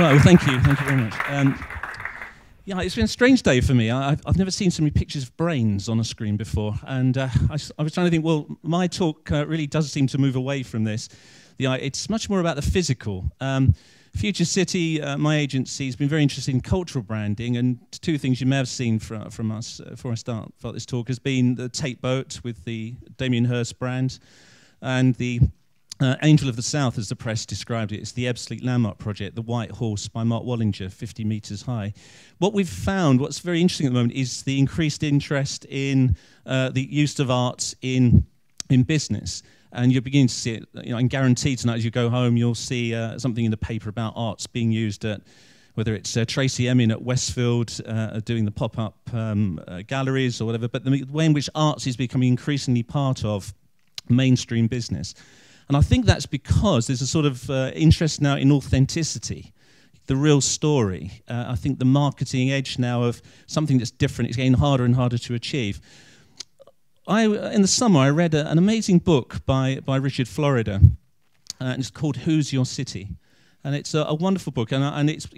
Right, well, thank you very much. Yeah, it's been a strange day for me. I've never seen so many pictures of brains on a screen before, and I was trying to think, well, my talk really does seem to move away from this. It's much more about the physical. Future City, my agency, has been very interested in cultural branding, and two things you may have seen from us before I start this talk has been the Tate boat with the Damien Hirst brand, and the Angel of the South, as the press described it. It's the Ebbsfleet Landmark Project, the White Horse by Mark Wallinger, 50 metres high. What we've found, what's very interesting at the moment, is the increased interest in the use of arts in business. And you're beginning to see it, and guarantee tonight as you go home, you'll see something in the paper about arts being used at, whether it's Tracy Emin at Westfield doing the pop-up galleries or whatever, but the way in which arts is becoming increasingly part of mainstream business. And I think that's because there's a sort of interest now in authenticity, the real story. I think the marketing edge now of something that's different is getting harder and harder to achieve. In the summer, I read an amazing book by Richard Florida, and it's called Who's Your City? And it's a wonderful book, and it's,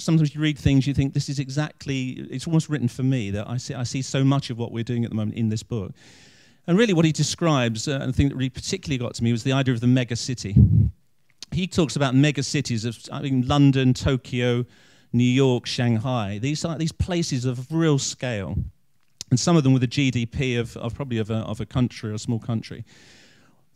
sometimes you read things, you think this is exactly, it's almost written for me, that I see so much of what we're doing at the moment in this book. And really what he describes, and the thing that really particularly got to me, was the idea of the mega city. He talks about mega cities of, London, Tokyo, New York, Shanghai. These are these places of real scale, and some of them with a GDP of probably of a country or a small country.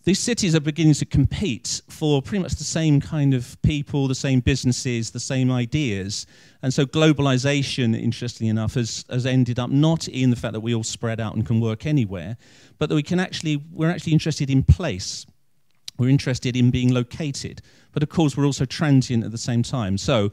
These cities are beginning to compete for pretty much the same kind of people, the same businesses, the same ideas. And so globalization, interestingly enough, has ended up not in the fact that we all spread out and can work anywhere, but that we're actually interested in place. We're interested in being located. But of course, we're also transient at the same time. So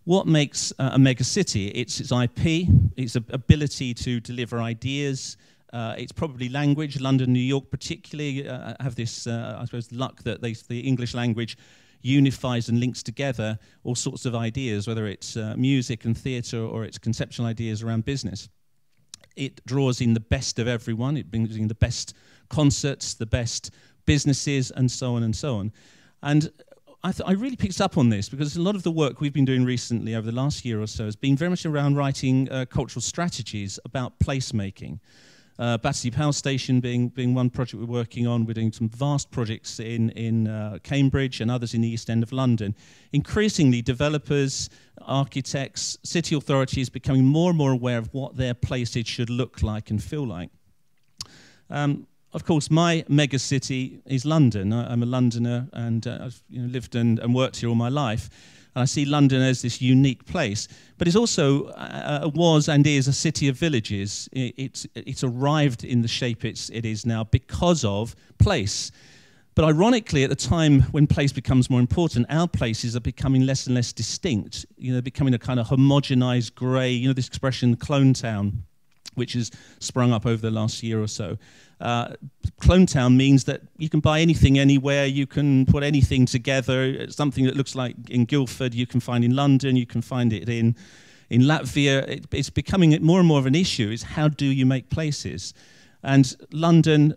what makes a mega city? It's its IP, its ability to deliver ideas. It's probably language. London, New York particularly have this, I suppose, luck that the English language unifies and links together all sorts of ideas, whether it's music and theatre or it's conceptual ideas around business. It draws in the best of everyone. It brings in the best concerts, the best businesses, and so on and so on. And I really picked up on this because a lot of the work we've been doing recently over the last year or so has been very much around writing cultural strategies about placemaking. Battersea Power Station being one project we're working on. We're doing some vast projects in Cambridge and others in the East End of London. Increasingly, developers, architects, city authorities becoming more and more aware of what their places should look like and feel like. Of course, my mega city is London. I'm a Londoner, and I've lived and worked here all my life. And I see London as this unique place. But it's also, was and is, a city of villages. It's arrived in the shape it is now because of place. But ironically, at the time when place becomes more important, our places are becoming less and less distinct. Becoming a kind of homogenized grey, this expression, clone town, which has sprung up over the last year or so. Clone town means that you can buy anything anywhere, you can put anything together. Something that looks like in Guildford you can find in London, you can find it in Latvia. It's becoming more and more of an issue, is how do you make places? And London,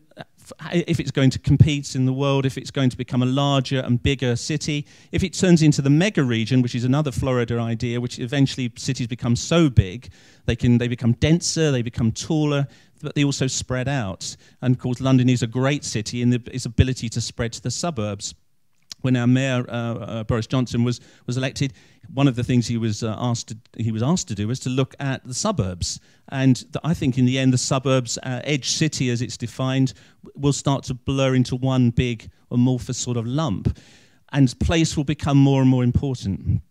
if it's going to compete in the world, if it's going to become a larger and bigger city, if it turns into the mega region, which is another Florida idea, which eventually cities become so big, they become denser, they become taller, but they also spread out. And of course, London is a great city in its ability to spread to the suburbs. When our mayor, Boris Johnson, was elected, one of the things he was asked to do was to look at the suburbs. And I think in the end, the suburbs, edge city as it's defined, will start to blur into one big amorphous sort of lump. And place will become more and more important.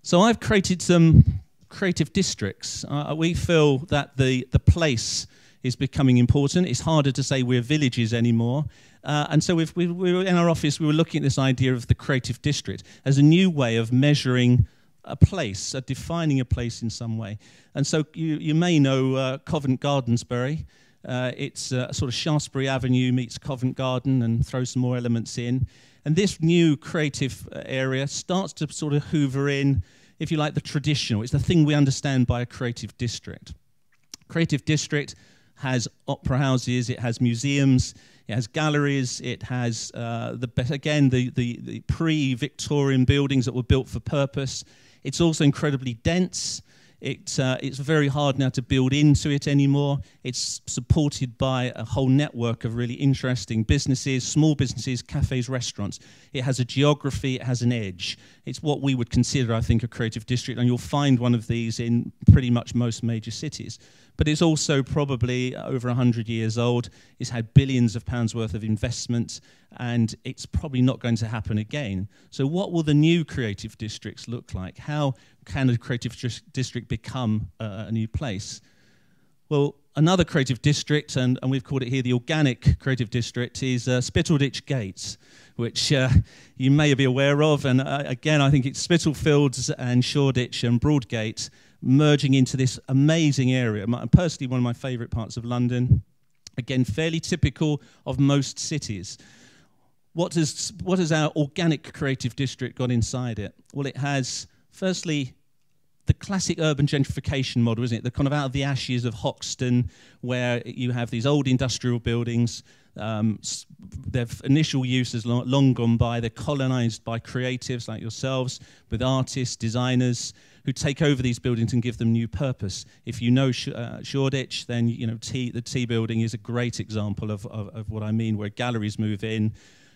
So I've created some creative districts. We feel that the place is becoming important. It's harder to say we're villages anymore. And so we were in our office, we were looking at this idea of the creative district as a new way of measuring a place, defining a place in some way. And so you may know Covent Gardensbury. It's sort of Shaftesbury Avenue meets Covent Garden, and throw some more elements in. And this new creative area starts to sort of hoover in, if you like, the traditional. It's the thing we understand by a creative district. Creative district has opera houses, it has museums, It has galleries. It has the pre-Victorian buildings that were built for purpose. It's also incredibly dense. It's very hard now to build into it anymore. It's supported by a whole network of really interesting businesses, small businesses, cafes, restaurants. It has a geography, it has an edge. It's what we would consider, I think, a creative district, and you'll find one of these in pretty much most major cities. But it's also probably over 100 years old. It's had billions of pounds worth of investment, and it's probably not going to happen again. So what will the new creative districts look like? How can a creative district become a new place? Well, another creative district, and we've called it here the organic creative district, is Spitalfields Gate, which you may be aware of. And again, I think it's Spitalfields and Shoreditch and Broadgate merging into this amazing area. Personally, one of my favourite parts of London. Again, fairly typical of most cities. What has our organic creative district got inside it? Well, it has, firstly, the classic urban gentrification model, isn't it? The kind of out of the ashes of Hoxton, where you have these old industrial buildings. Their initial use is long gone by. They're colonised by creatives like yourselves, with artists, designers, who take over these buildings and give them new purpose. If you know Shoreditch, then you know the T building is a great example of what I mean, where galleries move in,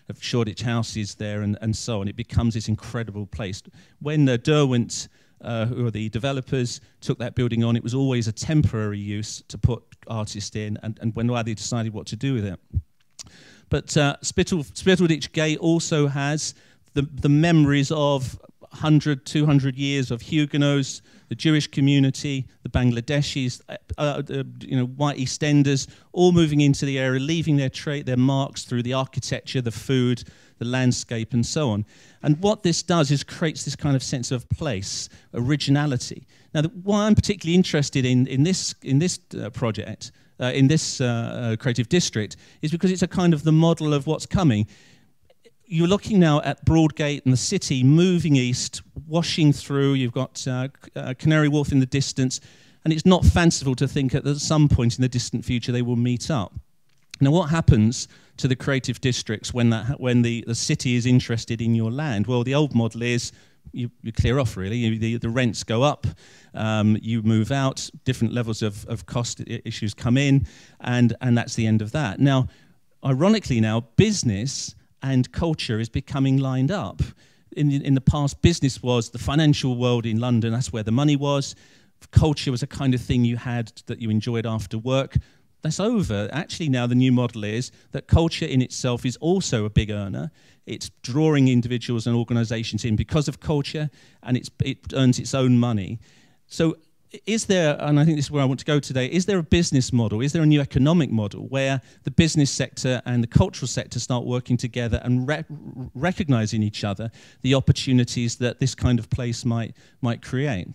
of Shoreditch houses there, and so on. It becomes this incredible place. When Derwent, who are the developers, took that building on, it was always a temporary use to put artists in, and when they decided what to do with it. But Spitalfields Gate also has the memories of 100, 200 years of Huguenots, the Jewish community, the Bangladeshis, white EastEnders, all moving into the area, leaving their marks through the architecture, the food, the landscape, and so on. And what this does is creates this kind of sense of place, originality. Now, why I'm particularly interested in this project, in this creative district, is because it's a kind of the model of what's coming. You're looking now at Broadgate and the city moving east, washing through. You've got Canary Wharf in the distance, and it's not fanciful to think at some point in the distant future they will meet up. Now, what happens to the creative districts when the city is interested in your land? Well, the old model is you clear off, really. The rents go up, you move out, different levels of cost issues come in, and that's the end of that. Now, ironically now, business and culture is becoming lined up. In the past, business was the financial world in London. That's where the money was. Culture was a kind of thing you had that you enjoyed after work. That's over. Actually, now the new model is that culture in itself is also a big earner. It's drawing individuals and organizations in because of culture, and it earns its own money. So is there, and I think this is where I want to go today, is there a business model, is there a new economic model where the business sector and the cultural sector start working together and recognizing each other, the opportunities that this kind of place might create?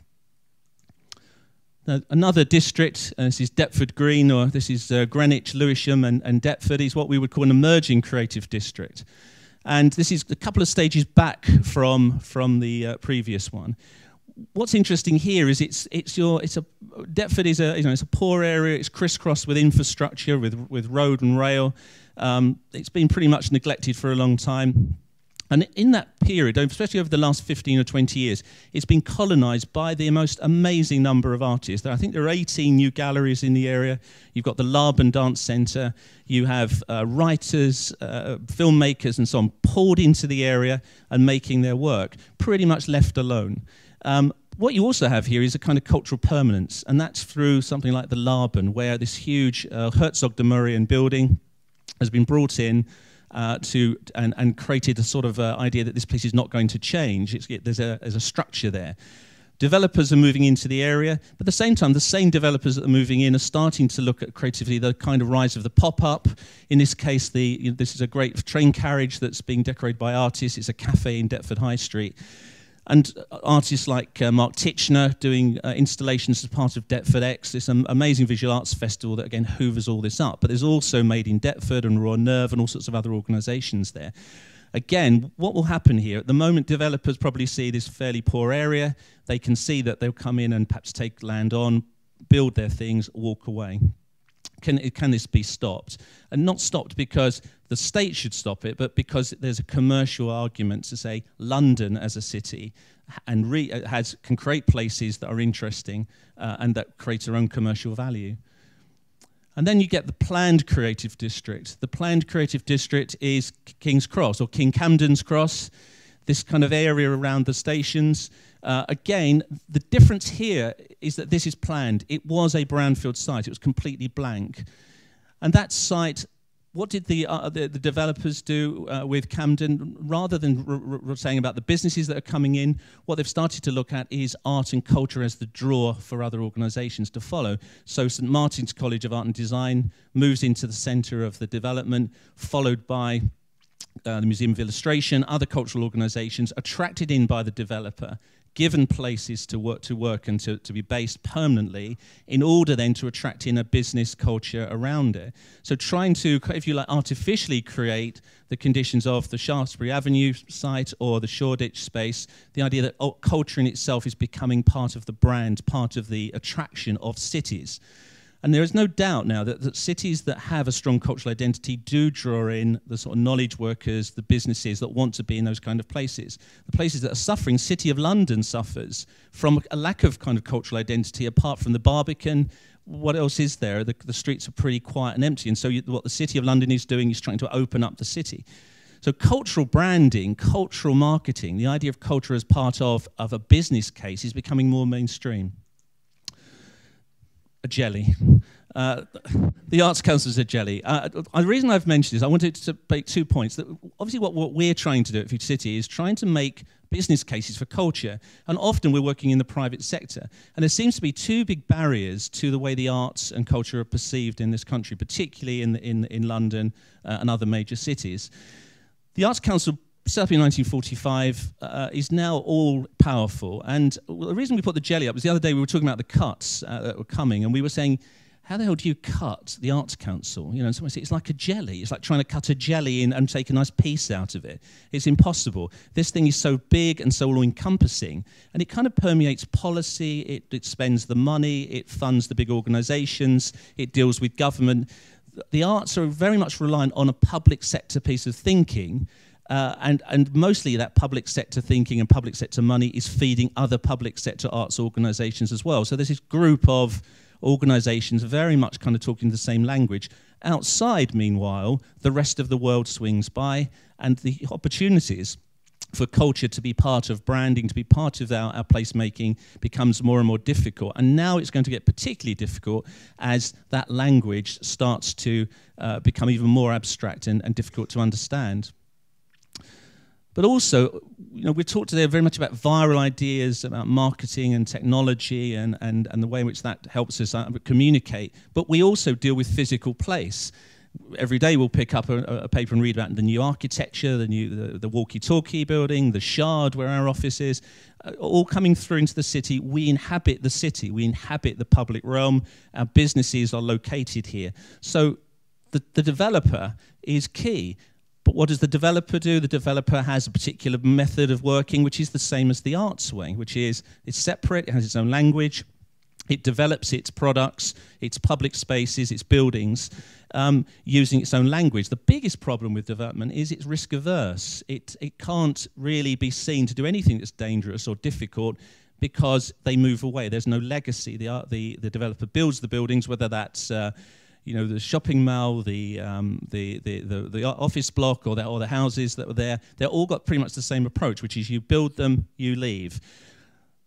Now, another district, this is Deptford Green, or this is Greenwich, Lewisham and Deptford, is what we would call an emerging creative district. And this is a couple of stages back from the previous one. What's interesting here is Deptford is it's a poor area. It's crisscrossed with infrastructure, with road and rail. It's been pretty much neglected for a long time. And in that period, especially over the last 15 or 20 years, it's been colonised by the most amazing number of artists. I think there are 18 new galleries in the area. You've got the Laban Dance Centre. You have writers, filmmakers and so on poured into the area and making their work, pretty much left alone. What you also have here is a kind of cultural permanence, and that's through something like the Laban, where this huge Herzog de Murian building has been brought in and created a sort of idea that this place is not going to change. There's a structure there. Developers are moving into the area, but at the same time, the same developers that are moving in are starting to look at creatively the kind of rise of the pop-up. In this case, this is a great train carriage that's being decorated by artists. It's a cafe in Deptford High Street. And artists like Mark Titchener doing installations as part of TEDx, this amazing visual arts festival that, again, hoovers all this up. But there's also Made in Deptford and Raw Nerve and all sorts of other organisations there. Again, what will happen here? At the moment, developers probably see this fairly poor area. They can see that they'll come in and perhaps take land on, build their things, walk away. Can this be stopped? And not stopped because the state should stop it, but because there's a commercial argument to say London as a city and can create places that are interesting and that create their own commercial value. And then you get the planned creative district. The planned creative district is King's Cross or King Camden's Cross, this kind of area around the stations. Again, the difference here is that this is planned. It was a brownfield site. It was completely blank. And that site, what did the developers do with Camden? Rather than saying about the businesses that are coming in, what they've started to look at is art and culture as the draw for other organisations to follow. So St Martin's College of Art and Design moves into the centre of the development, followed by the Museum of Illustration, other cultural organisations attracted in by the developer, given places to work and to be based permanently in order then to attract in a business culture around it. So trying to, if you like, artificially create the conditions of the Shaftesbury Avenue site or the Shoreditch space, the idea that culture in itself is becoming part of the brand, part of the attraction of cities. And there is no doubt now that cities that have a strong cultural identity do draw in the sort of knowledge workers, the businesses that want to be in those kind of places. The places that are suffering, City of London suffers from a lack of kind of cultural identity apart from the Barbican. What else is there? The streets are pretty quiet and empty. And so what the City of London is doing is trying to open up the city. So cultural branding, cultural marketing, the idea of culture as part of a business case is becoming more mainstream. A jelly. The Arts Council is a jelly. The reason I've mentioned this, I wanted to make 2 points. That obviously what we're trying to do at Future City is trying to make business cases for culture, and often we're working in the private sector. And there seems to be 2 big barriers to the way the arts and culture are perceived in this country, particularly in London and other major cities. The Arts Council, set up in 1945, is now all-powerful. And the reason we put the jelly up was the other day we were talking about the cuts that were coming, and we were saying, how the hell do you cut the Arts Council? You know, and someone said, it's like a jelly. It's like trying to cut a jelly in and take a nice piece out of it. It's impossible. This thing is so big and so all-encompassing, and it kind of permeates policy, it spends the money, it funds the big organisations, it deals with government. The arts are very much reliant on a public sector piece of thinking, and mostly that public sector thinking and public sector money is feeding other public sector arts organisations as well. So there's this group of organisations very much kind of talking the same language. Outside, meanwhile, the rest of the world swings by, and the opportunities for culture to be part of branding, to be part of our placemaking becomes more and more difficult. And now it's going to get particularly difficult as that language starts to become even more abstract and difficult to understand. But also, you know, we're talked today very much about viral ideas, about marketing and technology and the way in which that helps us communicate. But we also deal with physical place. Every day we'll pick up a paper and read about the new architecture, the walkie-talkie building, the Shard where our office is, all coming through into the city. We inhabit the city. We inhabit the public realm. Our businesses are located here. So the developer is key. But what does the developer do? The developer has a particular method of working, which is the same as the arts wing, which is it's separate, it has its own language, it develops its products, its public spaces, its buildings, using its own language. The biggest problem with development is it's risk averse. It can't really be seen to do anything that's dangerous or difficult because they move away. There's no legacy. The developer builds the buildings, whether that's you know, the shopping mall, the office block, or the houses that were there, they've all got pretty much the same approach, which is you build them, you leave.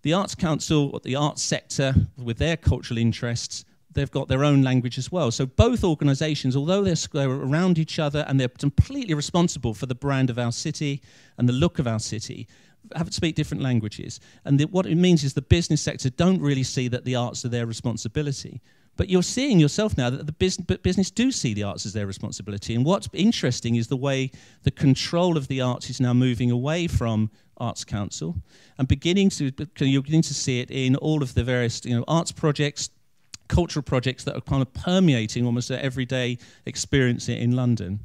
The Arts Council, or the arts sector, with their cultural interests, they've got their own language as well. So both organisations, although they're around each other and they're completely responsible for the brand of our city and the look of our city, have to speak different languages. And what it means is the business sector don't really see that the arts are their responsibility. But you're seeing yourself now that the business do see the arts as their responsibility. And what's interesting is the way the control of the arts is now moving away from Arts Council and you're beginning to see it in all of the various, you know, arts projects, cultural projects that are kind of permeating almost their everyday experience in London.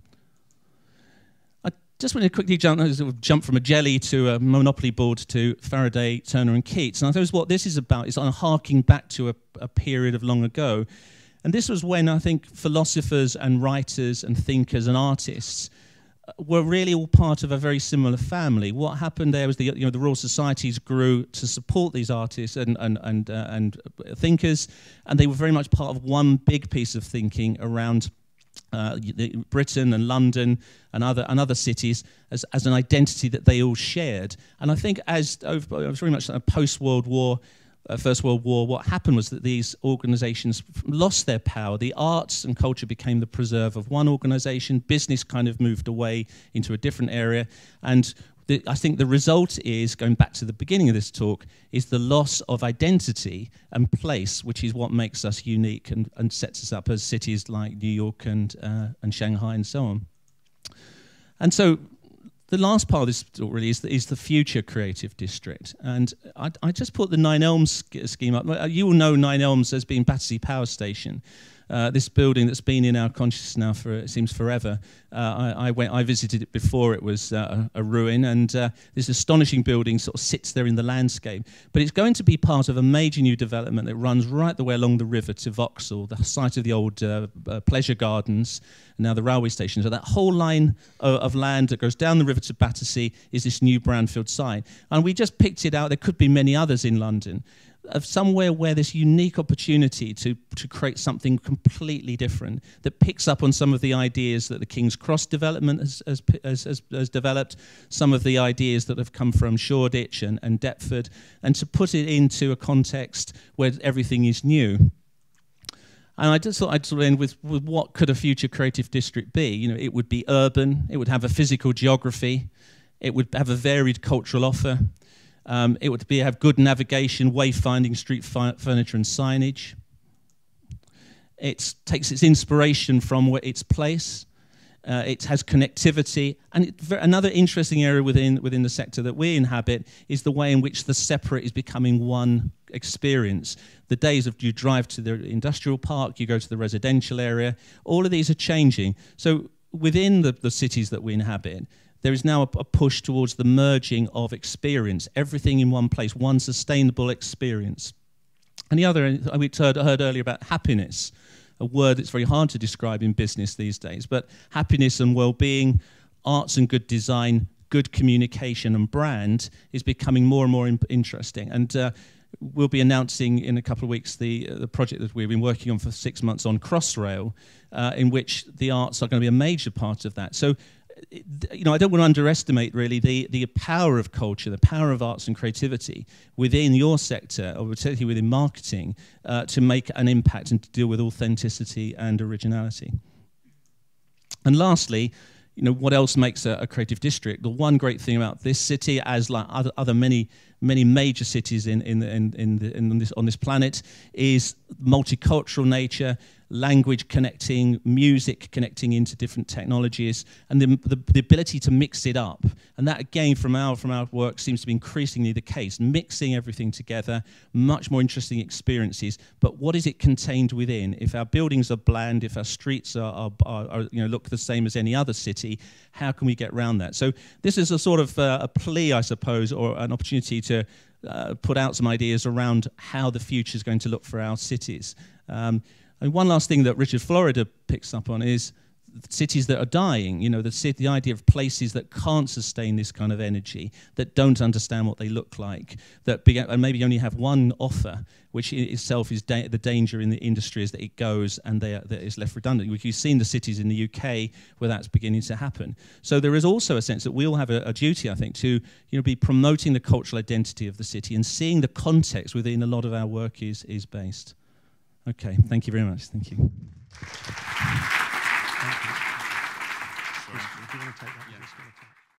Just want to quickly jump from a jelly to a Monopoly board to Faraday, Turner and Keats. And I suppose what this is about is harking back to a period of long ago. And this was when I think philosophers and writers and thinkers and artists were really all part of a very similar family. What happened there was the Royal Societies grew to support these artists and thinkers, and they were very much part of one big piece of thinking around Britain and London and other cities as an identity that they all shared. And I think it was very much a post-World War, First World War, what happened was that these organisations lost their power. The arts and culture became the preserve of one organisation. Business kind of moved away into a different area. And I think the result is, going back to the beginning of this talk, is the loss of identity and place, which is what makes us unique and sets us up as cities like New York and Shanghai and so on. And so the last part of this talk really is the future creative district. And I just put the Nine Elms scheme up. You will know Nine Elms as being Battersea Power Station. This building that's been in our consciousness now for, it seems, forever. I visited it before it was a ruin, and this astonishing building sort of sits there in the landscape. But it's going to be part of a major new development that runs right the way along the river to Vauxhall, the site of the old pleasure gardens, and now the railway station. So that whole line of land that goes down the river to Battersea is this new brownfield site. And we just picked it out. There could be many others in London, of somewhere where this unique opportunity to create something completely different that picks up on some of the ideas that the King's Cross development has developed, some of the ideas that have come from Shoreditch and Deptford, and to put it into a context where everything is new. And I just thought I'd sort of end with what could a future creative district be? You know, it would be urban, it would have a physical geography, it would have a varied cultural offer. It would have good navigation, wayfinding, street furniture and signage. It takes its inspiration from its place. It has connectivity. And another interesting area within the sector that we inhabit is the way in which the separate is becoming one experience. The days of you drive to the industrial park, you go to the residential area, all of these are changing. So within the cities that we inhabit, there is now a push towards the merging of experience, everything in one place, one sustainable experience. And the other, we heard earlier about happiness, a word that's very hard to describe in business these days, but happiness and well-being, arts and good design, good communication and brand is becoming more and more interesting. And we'll be announcing in a couple of weeks the project that we've been working on for 6 months on Crossrail, in which the arts are going to be a major part of that. So, you know, I don't want to underestimate really the power of culture, the power of arts and creativity within your sector, or particularly within marketing, to make an impact and to deal with authenticity and originality. And lastly, you know, what else makes a creative district? The one great thing about this city, as like other many major cities on this planet, is multicultural nature, language connecting, music connecting into different technologies, and the ability to mix it up. And that, again, from our work, seems to be increasingly the case. Mixing everything together, much more interesting experiences. But what is it contained within? If our buildings are bland, if our streets are you know, look the same as any other city, how can we get around that? So this is a sort of a plea, I suppose, or an opportunity to put out some ideas around how the future is going to look for our cities. And one last thing that Richard Florida picks up on is cities that are dying. You know, the idea of places that can't sustain this kind of energy, that don't understand what they look like, and maybe only have one offer, which in itself is the danger in the industry is that it goes and that is left redundant. You've seen the cities in the UK where that's beginning to happen. So there is also a sense that we all have a duty, I think, to be promoting the cultural identity of the city and seeing the context within a lot of our work is based. Okay, thank you very much. Thank you. Thank you. Do you want to take that? Yeah.